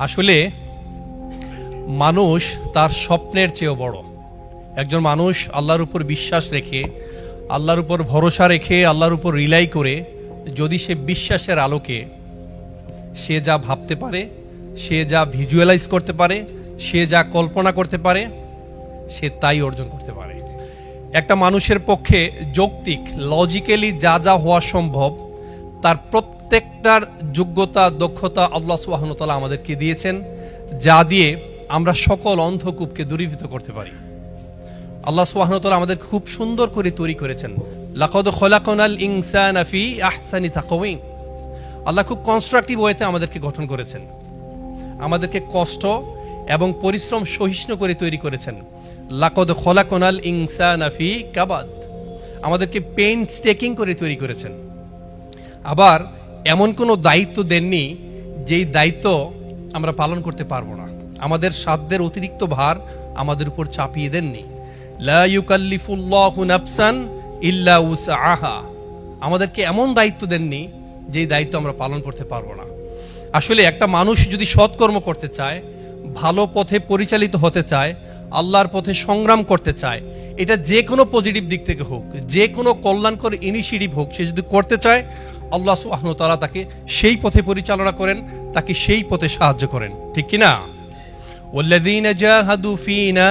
আসলে মানুষ তার স্বপ্নের চেয়েও বড়। একজন মানুষ আল্লাহর উপর বিশ্বাস রেখে, আল্লাহর উপর ভরসা রেখে, আল্লাহর উপর রিলাই করে যদি সে বিশ্বাসের আলোকে সে যা ভাবতে পারে, সে যা ভিজুয়ালাইজ করতে পারে, সে যা কল্পনা করতে পারে, সে তাই অর্জন করতে পারে। একটা মানুষের পক্ষে যৌক্তিক লজিক্যালি যা যা হওয়া সম্ভব তার প্রত্যেকটার যোগ্যতা দক্ষতা আল্লাহ সুবহানাহু ওয়া তাআলা আমাদেরকে দিয়েছেন, যা দিয়ে আমরা সকল অন্ধকূপকে দূরীভূত করতে পারি। আল্লাহ সুবহানাহু ওয়া তাআলা আমাদের খুব সুন্দর করে তৈরি করেছেন। লাকাদ খলাকনাল ইনসানা ফি আহসানি তাকওয়িম। আল্লাহ খুব কনস্ট্রাকটিভ ওয়েতে আমাদেরকে গঠন করেছেন, আমাদেরকে কষ্ট এবং পরিশ্রম সহিষ্ণু করে তৈরি করেছেন। লাকাদ খলাকনাল ইনসানা ফি কাবাদ। আমাদেরকে পেইনস্টেকিং করে তৈরি করেছেন। আবার এমন কোনো দায়িত্ব দেননি যেই দায়িত্ব আমরা পালন করতে পারবো না। আমাদের সাধ্যের অতিরিক্ত ভার আমাদের উপর চাপিয়ে দেননি। লা ইউকাল্লিফুল্লাহু নাফসান ইল্লা উসআহা। আমাদেরকে এমন দায়িত্ব দেননি যেই দায়িত্ব আমরা পালন করতে পারবো না। আসলে একটা মানুষ যদি সৎকর্ম করতে চায়, ভালো পথে পরিচালিত হতে চায়, আল্লাহর পথে সংগ্রাম করতে চায়, এটা যে কোনো পজিটিভ দিক থেকে হোক, যে কোনো কল্যাণকর ইনিশিয়েটিভ হোক, সে যদি করতে চায় আল্লাহ সুবহানাহু ওয়া তাআলা তাকে সেই পথে পরিচালনা করেন, তাকে সেই পথে সাহায্য করেন। ঠিক কি না? ওয়াল্লাযীনা জাহাদু ফীনা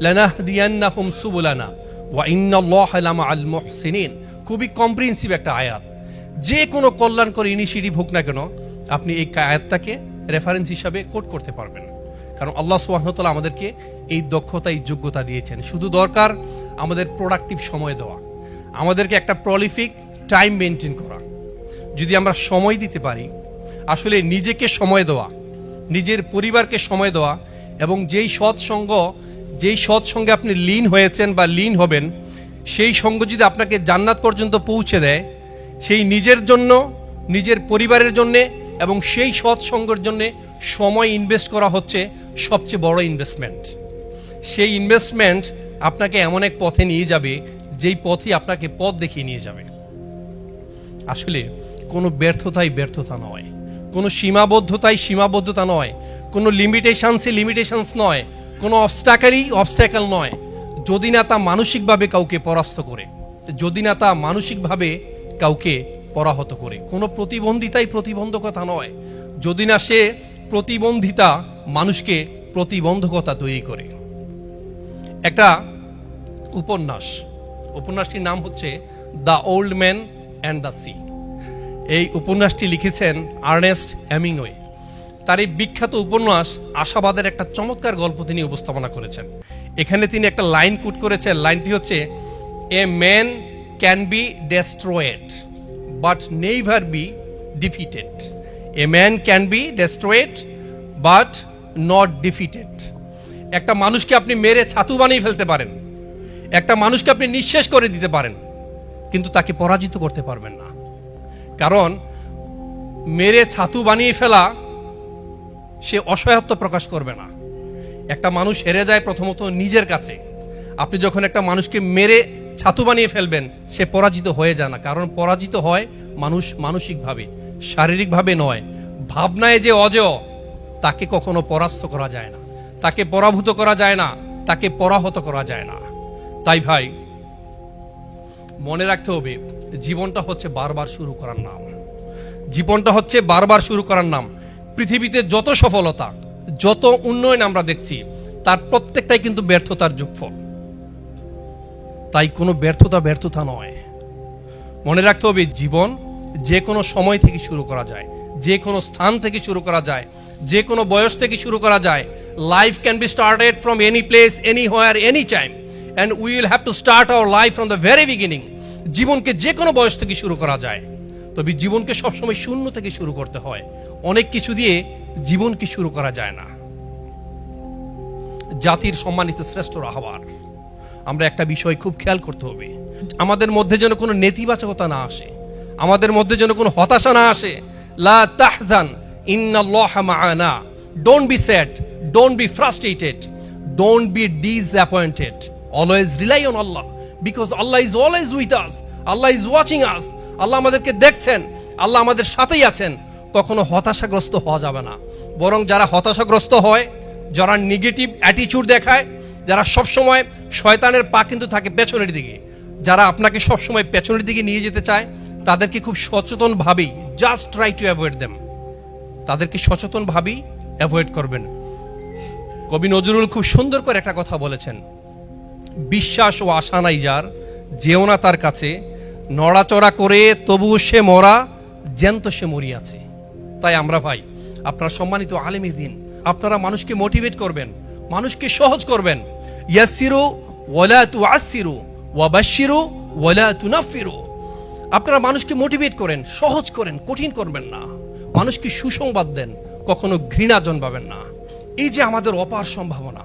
লানাহদিয়ান্নাহুম সুবুলানা ওয়া ইন্নাল্লাহা লামাআল মুহসিনিন। খুবই কম্প্রিহেনসিভ একটা আয়াত। যে কোনো কল্যাণকর ইনিশিয়েটিভ হোক না কেন, আপনি এই আয়াতটাকে রেফারেন্স হিসাবে কোট করতে পারবেন। কারণ আল্লাহ সুবহানাহু ওয়া তাআলা আমাদেরকে এই দক্ষতা, এই যোগ্যতা দিয়েছেন। শুধু দরকার আমাদের প্রোডাক্টিভ সময় দেওয়া, আমাদেরকে একটা প্রলিফিক টাইম মেনটেন করা। যদি আমরা সময় দিতে পারি, আসলে নিজেকে সময় দেওয়া, নিজের পরিবারকে সময় দেওয়া, এবং যেই সৎসঙ্গে আপনি লীন হয়েছেন বা লীন হবেন, সেই সঙ্গ যদি আপনাকে জান্নাত পর্যন্ত পৌঁছে দেয়, সেই নিজের জন্য, নিজের পরিবারের জন্য এবং সেই সৎসঙ্গের জন্য সময় ইনভেস্ট করা হচ্ছে সবচেয়ে বড় ইনভেস্টমেন্ট। সেই ইনভেস্টমেন্ট আপনাকে এমন এক পথে নিয়ে যাবে যেই পথই আপনাকে পথ দেখিয়ে নিয়ে যাবে। আসলে কোনো ব্যর্থতাই ব্যর্থতা নয়, কোনো সীমাবদ্ধতাই সীমাবদ্ধতা নয়, কোনো লিমিটেশনস নয়, কোনো অবস্ট্যাকেল নয়, যদি না তা মানসিকভাবে কাউকে পরাস্ত করে, যদি না তা মানসিকভাবে কাউকে পরাহত করে। কোনো প্রতিবন্ধিতাই প্রতিবন্ধকতা নয়, যদি না সে প্রতিবন্ধিতা মানুষকে প্রতিবন্ধকতা তৈরি করে। একটা উপন্যাসটির নাম হচ্ছে the old man and the sea. এই উপন্যাসটি লিখেছেন আর্নেস্ট হেমিংওয়ে। তার এই বিখ্যাত উপন্যাস আশাবাদের একটা চমৎকার গল্প তিনি উপস্থাপনা করেছেন। এখানে তিনি একটা লাইন কোট করেছেন। লাইনটি হচ্ছে, a man can be destroyed but never be defeated. A man can be destroyed but not defeated. একটা মানুষকে আপনি মেরে ছাতু বানিয়ে ফেলতে পারেন, একটা মানুষকে আপনি নিঃশেষ করে দিতে পারেন, কিন্তু তাকে পরাজিত করতে পারবেন না। কারণ মেরে ছাতু বানিয়ে ফেলা, সে অসহায়ত্ব প্রকাশ করবে না। একটা মানুষ হেরে যায় প্রথমত নিজের কাছে। আপনি যখন একটা মানুষকে মেরে ছাতু বানিয়ে ফেলবেন, সে পরাজিত হয়ে যায় না। কারণ পরাজিত হয় মানুষ মানসিকভাবে, শারীরিকভাবে নয়। ভাবনায় যে অজেয়, তাকে কখনো পরাস্ত করা যায় না, তাকে পরাভূত করা যায় না, তাকে পরাহত করা যায় না। তাই ভাই, মনে রাখতে হবে, জীবনটা হচ্ছে বারবার শুরু করার নাম। জীবনটা হচ্ছে বারবার শুরু করার নাম। পৃথিবীতে যত সফলতা, যত উন্নয়ন আমরা দেখছি, তার প্রত্যেকটাই কিন্তু ব্যর্থতার যোগফল। তাই কোনো ব্যর্থতা নয়। মনে রাখতে হবে, জীবন যে কোনো সময় থেকে শুরু করা যায়, যে কোনো স্থান থেকে শুরু করা যায়, যে কোনো বয়স থেকে শুরু করা যায়। Life can be started from any place, anywhere, any time, and we will have to start our life from the very beginning. জীবনকে যে কোনো বয়স থেকে শুরু করা যায়, তবে জীবনকে সবসময় শূন্য থেকে শুরু করতে হয়। অনেক কিছু দিয়ে জীবনকে শুরু করা যায় না। জাতির সম্মানিত শ্রেষ্ঠ রাহবার, আমরা একটা বিষয় খুব খেয়াল করতে হবে, আমাদের মধ্যে যেন কোনো নেতিবাচকতা না আসে, আমাদের মধ্যে যেন কোনো হতাশা না আসে। লা তাহজান ইন্নাল্লাহা মা'ানা। Don't be sad, don't be frustrated, don't be disappointed. Always rely on Allah, because Allah is always with us, Allah is watching us. Allah আমাদেরকে দেখছেন, আল্লাহ আমাদের সাথেই আছেন। কখনো হতাশাগ্রস্ত হওয়া যাবে না, বরং যারা হতাশাগ্রস্ত হয়, যারা নেগেটিভ অ্যাটিটিউড দেখায়, যারা সবসময় শয়তানের পা কিন্তু থাকে পেছনের দিকে, যারা আপনাকে সবসময় পেছনের দিকে নিয়ে যেতে চায়, তাদেরকে খুব সচেতনভাবেই just try to avoid them, তাদেরকে সচেতনভাবেই অ্যাভয়েড করবেন। কবি নজরুল খুব সুন্দর করে একটা কথা বলেছেন, বিশ্বাস ও আশা নাই যার, যেও না তার কাছে, নড়াচড়া করে তবুও সে মরা, জ্যান্ত সে মরিয়াছে। তাই আমরা ভাই, আপনারা সম্মানিত আলেমে দিন, আপনারা মানুষকে মোটিভেট করবেন, মানুষকে সহজ করবেন। ইয়াসসিরু ওয়ালা তুআসসিরু ওয়াবাশশিরু ওয়ালা তুনাফফিরু। আপনারা মানুষকে মোটিভেট করেন, সহজ করেন, কঠিন করবেন না। মানুষকে সুসংবাদ দেন, কখনো ঘৃণা জন্মাবেন না। এই যে আমাদের অপার সম্ভাবনা,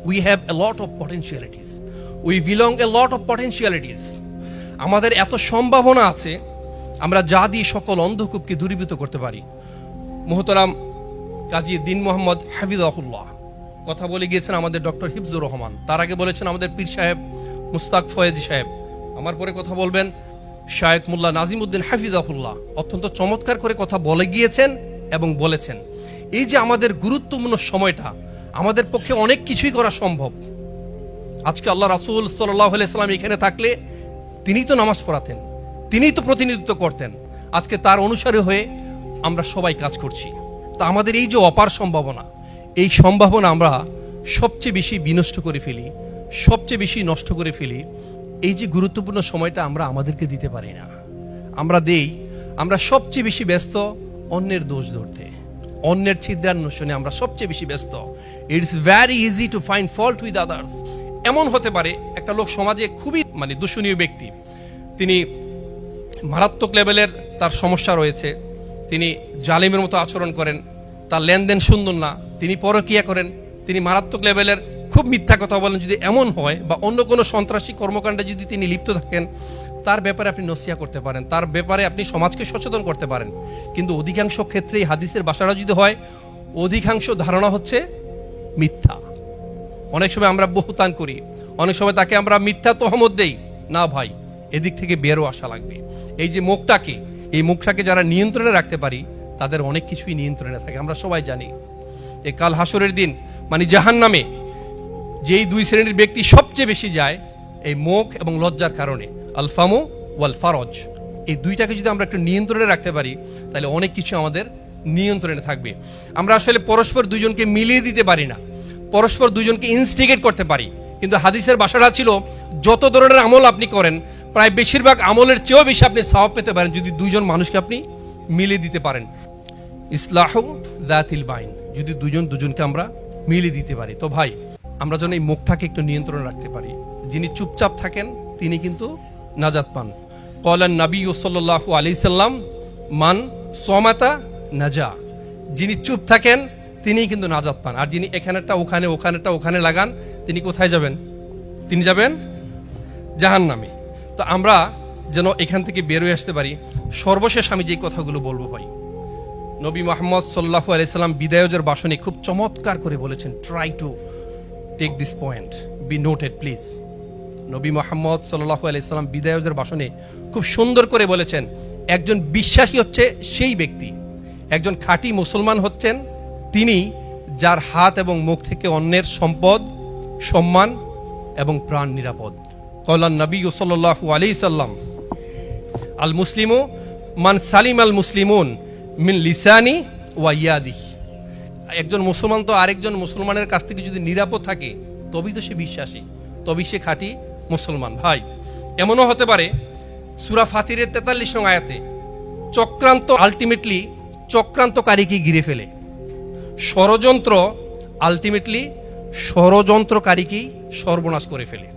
we have a lot of potentialities, we belong a lot of potentialities, আমাদের এত সম্ভাবনা আছে, আমরা যা দিয়ে সকল অন্ধকূপকে দূরীভূত করতে পারি। মুহতারাম কাজী দ্বীন মোহাম্মদ হাফিজাহুল্লাহ কথা বলে গিয়েছেন আমাদের ডক্টর হিফজুর রহমান, তার আগে বলেছেন আমাদের পীর সাহেব মুস্তাক ফয়েজি সাহেব, আমার পরে কথা বলবেন শায়েখ মোল্লা নাজিমউদ্দিন হাফিজাহুল্লাহ। অত্যন্ত চমৎকার করে কথা বলে গিয়েছেন এবং বলেছেন, এই যে আমাদের গুরুত্বপূর্ণ সময়টা, আমাদের পক্ষে অনেক কিছুই করা সম্ভব। আজকে আল্লাহ রাসূল সাল্লাল্লাহু আলাইহি সাল্লাম এখানে থাকলে তিনিই তো নামাজ পড়াতেন, তিনিই তো প্রতিনিধিত্ব করতেন। আজকে তার অনুসারী হয়ে আমরা সবাই কাজ করছি। তা আমাদের এই যে অপার সম্ভাবনা, এই সম্ভাবনা আমরা সবচেয়ে বেশি বিনষ্ট করে ফেলি, সবচেয়ে বেশি নষ্ট করে ফেলি। এই যে গুরুত্বপূর্ণ সময়টা আমরা আমাদেরকে দিতে পারি না, আমরা সবচেয়ে বেশি ব্যস্ত অন্যের দোষ ধরতে, অন্যের ছিদ্রান্বেষণে আমরা সবচেয়ে বেশি ব্যস্ত। It's very easy to find fault with others. এমন হতে পারে একটা লোক সমাজে খুবই দূষণীয় ব্যক্তি, তিনি মারাত্মক লেভেলের তার সমস্যা রয়েছে, তিনি জালিমের মতো আচরণ করেন, তার লেনদেন সুন্দর না, তিনি পরকীয়া করেন, তিনি মারাত্মক লেভেলের খুব মিথ্যা কথা বলেন। যদি এমন হয় বা অন্য কোনো সন্ত্রাসী কর্মকাণ্ডে যদি তিনি লিপ্ত থাকেন, তার ব্যাপারে আপনি নসিহা করতে পারেন, তার ব্যাপারে আপনি সমাজকে সচেতন করতে পারেন। কিন্তু অধিকাংশ ক্ষেত্রেই হাদিসের ভাষাটা যদি হয়, অধিকাংশ ধারণা হচ্ছে মিথ্যা। অনেক সময় আমরা বহুতান করি, অনেক সময় তাকে আমরা মিথ্যা তহমত দেই। না ভাই, এদিক থেকে বেরো আসা লাগবে। এই যে এই মুখটাকে যারা নিয়ন্ত্রণে রাখতে পারি, তাদের অনেক কিছুই নিয়ন্ত্রণে থাকে। আমরা সবাই জানি যে কাল হাসরের দিন জাহান্নামে যেই দুই শ্রেণীর ব্যক্তি সবচেয়ে বেশি যায়, এই মুখ এবং লজ্জার কারণে, আল ফামু ওয়াল ফারজ। এই দুইটাকে যদি আমরা একটু নিয়ন্ত্রণে রাখতে পারি, তাহলে অনেক কিছু আমাদের নিয়ন্ত্রণে থাকবে। আমরা আসলে পরস্পর দুজনকে মিলিয়ে দিতে পারি না, পরস্পর দুজনকে ইনস্টিগেট করতে পারি। কিন্তু হাদিসের ভাষাটা ছিল, যত ধরনের আমল আপনি করেন, প্রায় বেশিরভাগ আমলের চেয়েও বেশি আপনি সওয়াব পেতে পারেন যদি দুইজন মানুষকে আপনি মিলিয়ে দিতে পারেন। ইসলাহু যাতিল বাইন, যদি দুজনকে আমরা মিলিয়ে দিতে পারি। তো ভাই, আমরা যেন এই মুখটাকে একটু নিয়ন্ত্রণে রাখতে পারি। যিনি চুপচাপ থাকেন তিনি কিন্তু নাজাত পান। ক্বালান নবী সাল্লাল্লাহু আলাইহি সাল্লাম মান সামাতা নাজা। যিনি চুপ থাকেন তিনি কিন্তু নাজাত পান। আর যিনি এখানেরটা ওখানে, ওখানেরটা ওখানে লাগান, তিনি কোথায় যাবেন? তিনি যাবেন জাহান্নামে। তো আমরা যেন এখান থেকে বেরোয় আসতে পারি। সর্বশেষ আমি যে কথাগুলো বলবো ভাই, নবী মুহাম্মদ সাল্লাল্লাহু আলাইহি সাল্লাম বিদায়জের ভাষণে খুব চমৎকার করে বলেছেন, try to take this point, be noted please. নবী মুহাম্মদ সাল্লাল্লাহু আলাইহি সাল্লাম বিদায়জের ভাষণে খুব সুন্দর করে বলেছেন, একজন বিশ্বাসী হচ্ছে সেই ব্যক্তি, একজন খাঁটি মুসলমান হচ্ছেন তিনি, যার হাত এবং মুখ থেকে অন্যের সম্পদ, সম্মান এবং প্রাণ নিরাপদ। ক্বালান নবী সাল্লাল্লাহু আলাইহি সাল্লাম আল মুসলিমু মান সালিম আল মুসলিমুন মিন লিসানি ওয়া ইয়াদিহি। একজন মুসলমান তো আরেকজন মুসলমানের কাছ থেকে যদি নিরাপদ থাকে, তবেই তো সে বিশ্বাসী, তবেই সে খাঁটি মুসলমান। ভাই, এমনও হতে পারে সূরা ফাতিরের 43 নং আয়াতে আলটিমেটলি চক্রান্তকারীকে ঘিরে ফেলে, আলটিমেটলি ষড়যন্ত্রকারীকেই সর্বনাশ করে ফেলে।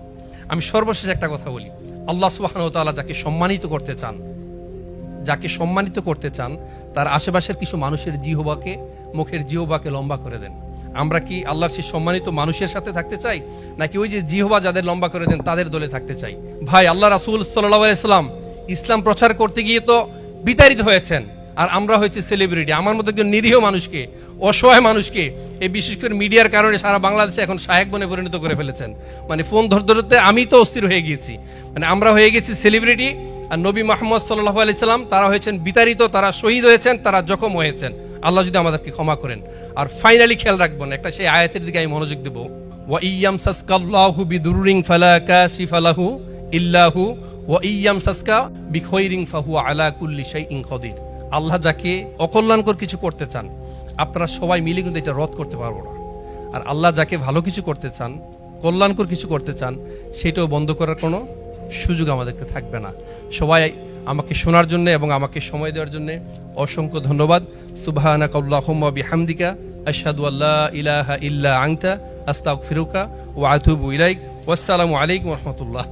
আমি সর্বশেষ একটা কথা বলি, আল্লাহ সুবহানাহু ওয়া তাআলা যাকে সম্মানিত করতে চান, তার আশেপাশের কিছু মানুষের মুখের জিহ্বাকে লম্বা করে দেন। আমরা কি আল্লাহর সেই সম্মানিত মানুষের সাথে থাকতে চাই, নাকি ওই যে জিহ্বা যাদের লম্বা করে দেন তাদের দলে থাকতে চাই? ভাই, আল্লাহ রাসূল সাল্লাল্লাহু আলাইহি সাল্লাম ইসলাম প্রচার করতে গিয়ে তো বিতাড়িত হয়েছেন, আর আমরা হয়েছে সেলিব্রিটি। আমার মতো একজন নিরীহ মানুষকে, অসহায় মানুষকে, এই বিশেষ করে মিডিয়ার কারণে সারা বাংলাদেশে এখন শায়েক বনে পরিণত করে ফেলেছেন। ফোন ধরতে আমি তো অস্থির হয়ে গিয়েছি। আমরা হয়ে গেছি সেলিব্রিটি, আর নবী মুহাম্মদ সাল্লাল্লাহু আলাইহি সাল্লাম তারা হয়েছেন বিতাড়িত, তারা শহীদ হয়েছেন, তারা জখম হয়েছেন। আল্লাহ যদি আমাদেরকে ক্ষমা করেন। আর ফাইনালি খেয়াল রাখবেন, একটা সেই আয়াতের দিকে আমি মনোযোগ দেব, ওয়া ইয়ামসাসকাল্লাহু বিদুররিন ফালা কাশিফা লাহু ইল্লাহু ওয়া ইয়ামসাসকা বিখাইরিন ফাহুয়া আলা কুল্লি শাইইন কাদির। আল্লাহ যাকে অকল্যাণকর কিছু করতে চান, আপনারা সবাই মিলে কিন্তু এটা রদ করতে পারবো না। আর আল্লাহ যাকে ভালো কিছু করতে চান, কল্যাণকর কিছু করতে চান, সেটাও বন্ধ করার কোনো সুযোগ আমাদেরকে থাকবে না। সবাই আমাকে শোনার জন্য এবং আমাকে সময় দেওয়ার জন্য অসংখ্য ধন্যবাদ। সুবহানাকা আল্লাহুম্মা বিহামদিকা আশহাদু আল্লা ইলাহা ইল্লা আনতা আস্তাগফিরুকা ওয়া আতুবু ইলাইক। ওয়াসসালামু আলাইকুম ওয়া রাহমাতুল্লাহ।